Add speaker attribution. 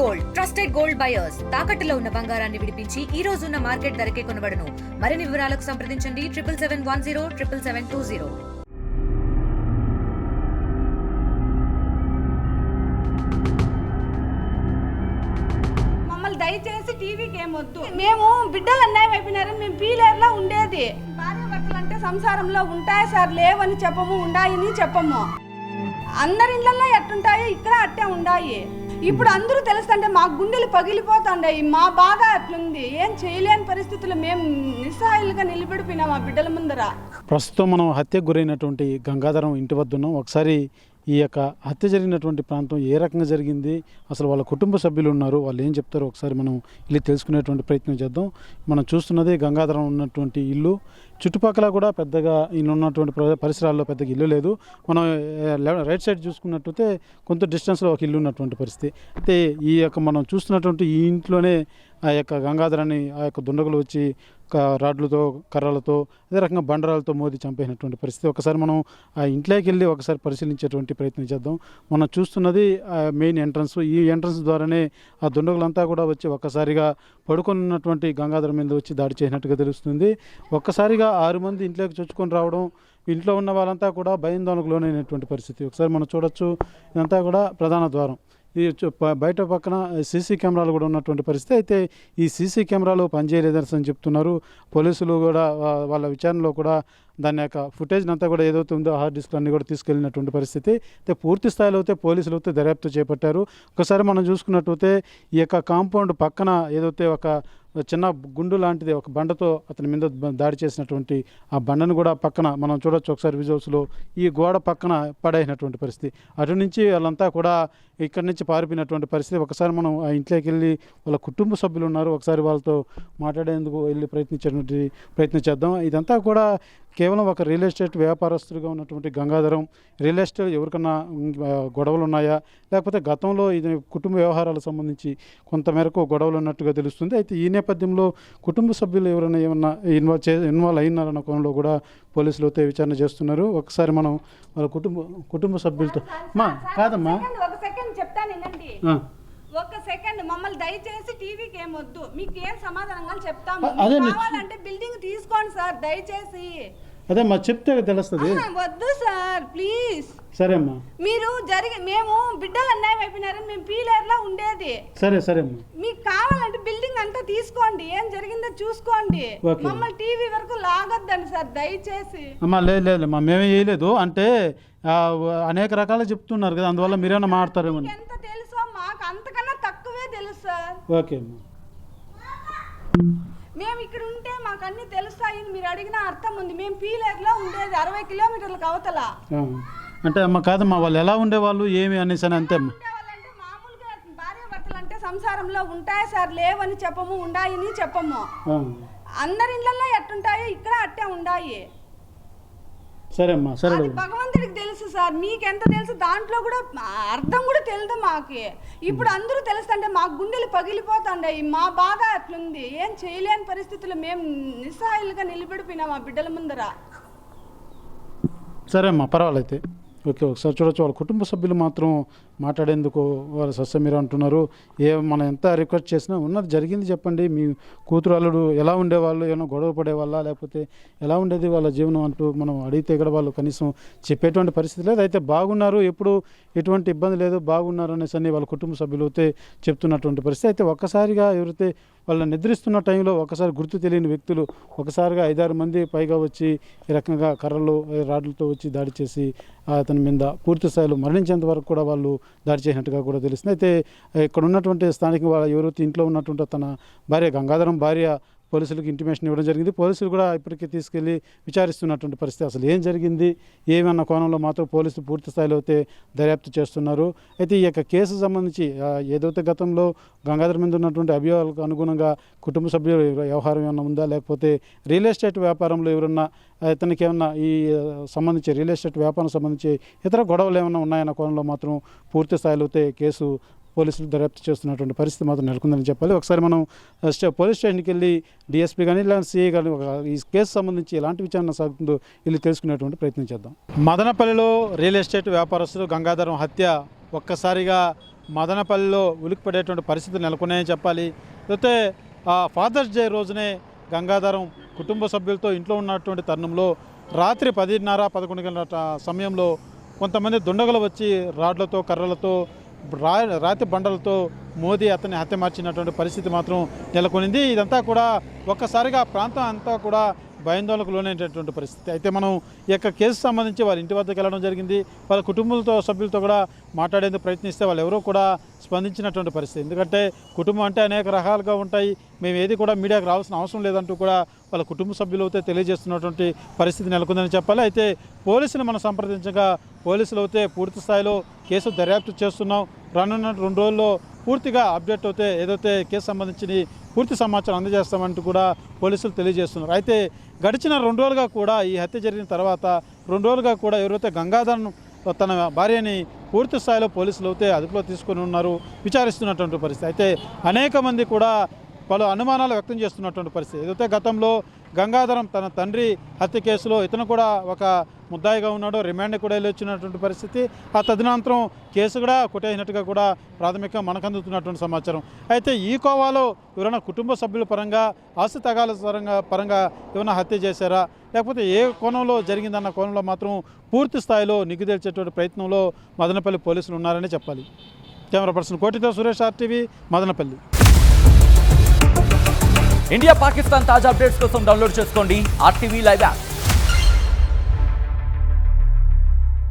Speaker 1: Gold trusted gold buyers తాకట్టులో ఉన్న బంగారాన్ని విడిపించి ఈ రోజు ఉన్న మార్కెట్ ధరకే కొనబడును. మరిన్ని వివరాలకు సంప్రదించండి 7771077720.
Speaker 2: దయచేసి టీవీకి ఏమొద్దు. మేము బిడ్డలు అన్యాయం అయిపోయినారని మేము పీలేర్లో ఉండేది. భార్య భర్తలు అంటే సంసారంలో ఉంటాయి సార్, లేవని చెప్పము, ఉండాయని చెప్పము. అందరి ఇళ్ళల్లో ఎట్టుంటాయో ఇక్కడ అట్టే ఉండాయి. ఇప్పుడు అందరూ తెలుస్తుంటే మా గుండెలు పగిలిపోతుండాయి. మా బాధ అట్లుంది. ఏం చేయలేని పరిస్థితులు మేము నిస్సహాయులుగా నిలబడిపోయినాం ఆ బిడ్డల ముందర.
Speaker 3: ప్రస్తుతం మనం హత్యకు గురైనటువంటి గంగాధరం ఇంటి వద్ద ఉన్నాం. ఒకసారి ఈ యొక్క హత్య జరిగినటువంటి ప్రాంతం ఏ రకంగా జరిగింది, అసలు వాళ్ళ కుటుంబ సభ్యులు ఉన్నారు, వాళ్ళు ఏం చెప్తారో ఒకసారి మనం వెళ్ళి తెలుసుకునేటువంటి ప్రయత్నం చేద్దాం. మనం చూస్తున్నది గంగాధరం ఉన్నటువంటి ఇల్లు. చుట్టుపక్కల కూడా పెద్దగా ఈయన ఉన్నటువంటి పరిసరాల్లో పెద్దగా ఇల్లు లేదు. మనం రైట్ సైడ్ చూసుకున్నట్టయితే కొంత డిస్టెన్స్లో ఒక ఇల్లు ఉన్నటువంటి పరిస్థితి. అయితే ఈ యొక్క మనం చూస్తున్నటువంటి ఈ ఇంట్లోనే ఆ యొక్క గంగాధరాన్ని ఆ యొక్క దుండగులు వచ్చి రాడ్లతో కర్రలతో అదే రకంగా బండరాలతో మోది చంపేసినటువంటి పరిస్థితి. ఒకసారి మనం ఆ ఇంట్లోకి వెళ్ళి ఒకసారి పరిశీలించేటువంటి ప్రయత్నం చేద్దాం. మనం చూస్తున్నది మెయిన్ ఎంట్రన్స్. ఈ ఎంట్రన్స్ ద్వారానే ఆ దుండగులంతా కూడా వచ్చి ఒక్కసారిగా పడుకొని ఉన్నటువంటి గంగాధరం మీద వచ్చి దాడి చేసినట్టుగా తెలుస్తుంది. ఒక్కసారిగా 6 మంది ఇంట్లోకి చొచ్చుకొని రావడం, ఇంట్లో ఉన్న వాళ్ళంతా కూడా భయాందోళనకు లోనైనటువంటి పరిస్థితి. ఒకసారి మనం చూడొచ్చు, ఇదంతా కూడా ప్రధాన ద్వారం. ఈ బయట పక్కన సీసీ కెమెరాలు కూడా ఉన్నటువంటి పరిస్థితి. అయితే ఈ సీసీ కెమెరాలు పనిచేయలేదని చెప్తున్నారు పోలీసులు. కూడా వాళ్ళ విచారణలో కూడా దాని యొక్క ఫుటేజ్ని అంతా కూడా ఏదైతే ఉందో హార్డ్ డిస్క్ అన్నీ కూడా తీసుకెళ్ళినటువంటి పరిస్థితి. అయితే పూర్తి స్థాయిలో అయితే పోలీసులు అయితే దర్యాప్తు చేపట్టారు. ఒకసారి మనం చూసుకున్నట్టయితే ఈ యొక్క కాంపౌండ్ పక్కన ఏదైతే ఒక చిన్న గుండు లాంటిది ఒక బండతో అతని మీద దాడి చేసినటువంటి ఆ బండను కూడా పక్కన మనం చూడొచ్చు ఒకసారి విజువల్స్లో. ఈ గోడ పక్కన పడేసినటువంటి పరిస్థితి. అటు నుంచి వాళ్ళంతా కూడా ఇక్కడి నుంచి పారిపోయినటువంటి పరిస్థితి. ఒకసారి మనం ఆ ఇంట్లోకి వెళ్ళి వాళ్ళ కుటుంబ సభ్యులు ఉన్నారు, ఒకసారి వాళ్ళతో మాట్లాడేందుకు వెళ్ళి ప్రయత్నం చేద్దాం. ఇదంతా కూడా కేవలం ఒక రియల్ ఎస్టేట్ వ్యాపారస్తుడిగా ఉన్నటువంటి గంగాధరం రియల్ ఎస్టేట్ ఎవరికన్నా గొడవలు ఉన్నాయా, లేకపోతే గతంలో ఇది కుటుంబ వ్యవహారాలకు సంబంధించి కొంతమేరకు గొడవలు ఉన్నట్టుగా తెలుస్తుంది. అయితే ఈ నేపథ్యంలో కుటుంబ సభ్యులు ఎవరైనా ఏమన్నా ఇన్వాల్వ్ అయినారన్న కోణంలో కూడా పోలీసులు అయితే విచారణ చేస్తున్నారు. ఒకసారి మనం వాళ్ళ కుటుంబ సభ్యులతో కాదమ్మా
Speaker 2: ఒక సెకండ్ మమ్మల్ని దయచేసి టీవీకి ఏమొద్దు, మీకు ఏం సమాధానంగా చెప్తాము. కావాలంటే బిల్డింగ్ తీసుకోండి సార్ దయచేసి.
Speaker 3: అదే మా చెప్తే తెలుస్తుంది.
Speaker 2: వద్దు సార్ ప్లీజ్.
Speaker 3: సరే అమ్మా.
Speaker 2: మీరు మేము బిడ్డలు అన్యాయం అయిపోయినారని మేము పీలేర్లో ఉండేది.
Speaker 3: సరే అమ్మా.
Speaker 2: మీకు కావాలంటే బిల్డింగ్ అంతా తీసుకోండి, ఏం జరిగిందో చూసుకోండి. మమ్మల్ని టీవీ వరకు లాగొద్దండి సార్ దయచేసి.
Speaker 3: అమ్మా లేదమ్మా, మేమే చేయలేదు. అంటే అనేక రకాలు చెప్తున్నారు కదా, అందువల్ల మీరేమన్నా మాట్లాడతారేమో.
Speaker 2: ఎంత తెలుసో మాకు అంతకన్నా తక్కువే తెలుసు సార్.
Speaker 3: ఓకే అమ్మా.
Speaker 2: మేము ఇక్కడ ఉంటే మాకు అన్ని తెలుస్తాయి, మీరు అడిగిన అర్థం ఉంది. మేము పీలేర్లో ఉండేది 60 కిలోమీటర్లకు అవతల.
Speaker 3: అంటే అమ్మ కాదమ్మా, వాళ్ళు ఎలా ఉండేవాళ్ళు ఏమి అనేసి అని అంతే.
Speaker 2: ఉండేవాళ్ళంటే మామూలుగా భార్య భర్తలు అంటే సంసారంలో ఉంటాయి సార్, లేవని చెప్పము, ఉండాయని చెప్పము. అందరి ఇళ్ళల్లో ఎట్టుంటాయో ఇక్కడ అట్టే ఉండాయి.
Speaker 3: సరే అమ్మా. సరే,
Speaker 2: భగవంతుడికి తెలుసు సార్, మీకెంత తెలుసు దాంట్లో కూడా అర్థం కూడా తెలియదు మాకు. ఇప్పుడు అందరూ తెలుస్తుంటే మా గుండెలు పగిలిపోతుండాయి. మా బాధ అట్లుంది. ఏం చేయలేని పరిస్థితులు మేము నిస్సహాయులుగా నిలబడిపోయినాం ఆ బిడ్డల ముందర.
Speaker 3: సరే అమ్మా, పర్వాలేదు. ఓకే, ఒకసారి చూడొచ్చు. వాళ్ళ కుటుంబ సభ్యులు మాత్రం మాట్లాడేందుకు వాళ్ళు సస్యమీర అంటున్నారు. మనం ఎంత రిక్వెస్ట్ చేసినా ఉన్నది జరిగింది చెప్పండి. మీ కూతురు అల్లుడు ఎలా ఉండేవాళ్ళు, ఏమైనా గొడవ పడేవాళ్ళ, లేకపోతే ఎలా ఉండేది వాళ్ళ జీవనం అంటూ మనం అడిగితే కూడా వాళ్ళు కనీసం చెప్పేటువంటి పరిస్థితి లేదు. అయితే బాగున్నారు, ఎప్పుడు ఎటువంటి ఇబ్బంది లేదు, బాగున్నారు అనేసి అని వాళ్ళ కుటుంబ సభ్యులు అయితే చెప్తున్నటువంటి పరిస్థితి. అయితే ఒక్కసారిగా ఎవరైతే వాళ్ళ నిద్రిస్తున్న టైంలో ఒకసారి గుర్తు తెలియని వ్యక్తులు ఒకసారిగా 5-6 మంది పైగా వచ్చి ఈ రకంగా కర్రలు రాడ్లతో వచ్చి దాడి చేసి అతని మీద పూర్తి స్థాయిలో మరణించేంత వరకు కూడా వాళ్ళు దాడి చేసినట్టుగా కూడా తెలుస్తుంది. అయితే ఇక్కడ ఉన్నటువంటి స్థానిక ఎవరైతే ఇంట్లో ఉన్నటువంటి తన భార్య గంగాధరం భార్య పోలీసులకు ఇంటిమేషన్ ఇవ్వడం జరిగింది. పోలీసులు కూడా ఇప్పటికీ తీసుకెళ్లి విచారిస్తున్నటువంటి పరిస్థితి. అసలు ఏం జరిగింది ఏమన్న కోణంలో మాత్రం పోలీసులు పూర్తి స్థాయిలో అయితే దర్యాప్తు చేస్తున్నారు. అయితే ఈ యొక్క కేసు సంబంధించి ఏదైతే గతంలో గంగాధర్ మీద ఉన్నటువంటి అభియోగాలకు అనుగుణంగా కుటుంబ సభ్యుల వ్యవహారం ఏమైనా ఉందా, లేకపోతే రియల్ ఎస్టేట్ వ్యాపారంలో ఎవరన్నా ఇతనికి ఏమన్నా ఈ సంబంధించి రియల్ ఎస్టేట్ వ్యాపారం సంబంధించి ఇతర గొడవలు ఏమైనా ఉన్నాయన్న కోణంలో మాత్రం పూర్తి స్థాయిలో అయితే కేసు పోలీసులు దర్యాప్తు చేస్తున్నటువంటి పరిస్థితి మాత్రం నెలకొందని చెప్పాలి. ఒకసారి మనం పోలీస్ స్టేషన్కి వెళ్ళి డిఎస్పీ కానీ లేదా సిఐ కానీ ఈ కేసు సంబంధించి ఎలాంటి విచారణ సాగుతుందో వెళ్ళి తెలుసుకునేటువంటి ప్రయత్నం చేద్దాం. మదనపల్లిలో రియల్ ఎస్టేట్ వ్యాపారస్తులు గంగాధరం హత్య ఒక్కసారిగా మదనపల్లిలో ఉలిక్కిపడేటువంటి పరిస్థితులు నెలకొన్నాయని చెప్పాలి. లేకపోతే ఫాదర్స్ డే రోజునే గంగాధరం కుటుంబ సభ్యులతో ఇంట్లో ఉన్నటువంటి తరుణంలో రాత్రి 10:30-11 గంటల సమయంలో కొంతమంది దుండగులు వచ్చి రాడ్లతో కర్రలతో రాతి బండలతో మోదీ అతన్ని హత్యమార్చినటువంటి పరిస్థితి మాత్రం నెలకొనింది. ఇదంతా కూడా ఒక్కసారిగా ప్రాంతం అంతా కూడా భయాందోళనకు లోనైనటువంటి పరిస్థితి. అయితే మనం ఈ యొక్క కేసు సంబంధించి వాళ్ళ ఇంటి వద్దకు వెళ్ళడం జరిగింది. వాళ్ళ కుటుంబంతో సభ్యులతో కూడా మాట్లాడేందుకు ప్రయత్నిస్తే వాళ్ళు ఎవరో కూడా స్పందించినటువంటి పరిస్థితి. ఎందుకంటే కుటుంబం అంటే అనేక రకాలుగా ఉంటాయి, మేము ఏది కూడా మీడియాకు రావాల్సిన అవసరం లేదంటూ కూడా వాళ్ళ కుటుంబ సభ్యులు అయితే తెలియజేస్తున్నటువంటి పరిస్థితి నెలకొందని చెప్పాలి. అయితే పోలీసులు మనం సంప్రదించగా పోలీసులు అయితే పూర్తి స్థాయిలో కేసు దర్యాప్తు చేస్తున్నాం, రానున్న 2 రోజుల్లో పూర్తిగా అప్డేట్ అవుతే ఏదైతే కేసు సంబంధించి పూర్తి సమాచారం అందజేస్తామంటూ కూడా పోలీసులు తెలియజేస్తున్నారు. అయితే గడిచిన 2 రోజులుగా కూడా ఈ హత్య జరిగిన తర్వాత 2 రోజులుగా కూడా ఎవరైతే గంగాధరన్ తన భార్యని పూర్తి స్థాయిలో పోలీసులు అయితే అదుపులో తీసుకొని ఉన్నారు, విచారిస్తున్నటువంటి పరిస్థితి. అయితే అనేక మంది కూడా పలు అనుమానాలు వ్యక్తం చేస్తున్నటువంటి పరిస్థితి. ఏదైతే గతంలో గంగాధరం తన తండ్రి హత్య కేసులో ఇతను కూడా ఒక ముద్దాయిగా ఉన్నాడు, రిమాండ్ కూడా వెళ్ళొచ్చినటువంటి పరిస్థితి. ఆ తదనంతరం కేసు కూడా కొట్టేసినట్టుగా కూడా ప్రాథమికంగా మనకు అందుతున్నటువంటి సమాచారం. అయితే ఈ కోవాలో ఎవరైనా కుటుంబ సభ్యుల పరంగా ఆస్తి తగాల పరంగా ఏమైనా హత్య చేశారా, లేకపోతే ఏ కోణంలో జరిగిందన్న కోణంలో మాత్రం పూర్తి స్థాయిలో నిగ్గు తేల్చేటువంటి ప్రయత్నంలో మదనపల్లి పోలీసులు ఉన్నారని చెప్పాలి. కెమెరా పర్సన్ కోటితో సురేష్, RTV, మదనపల్లి.
Speaker 4: ఇండియా పాకిస్తాన్ తాజా అప్డేట్స్ కోసం డౌన్లోడ్ చేసుకోండి RTV లైవ్ యాప్.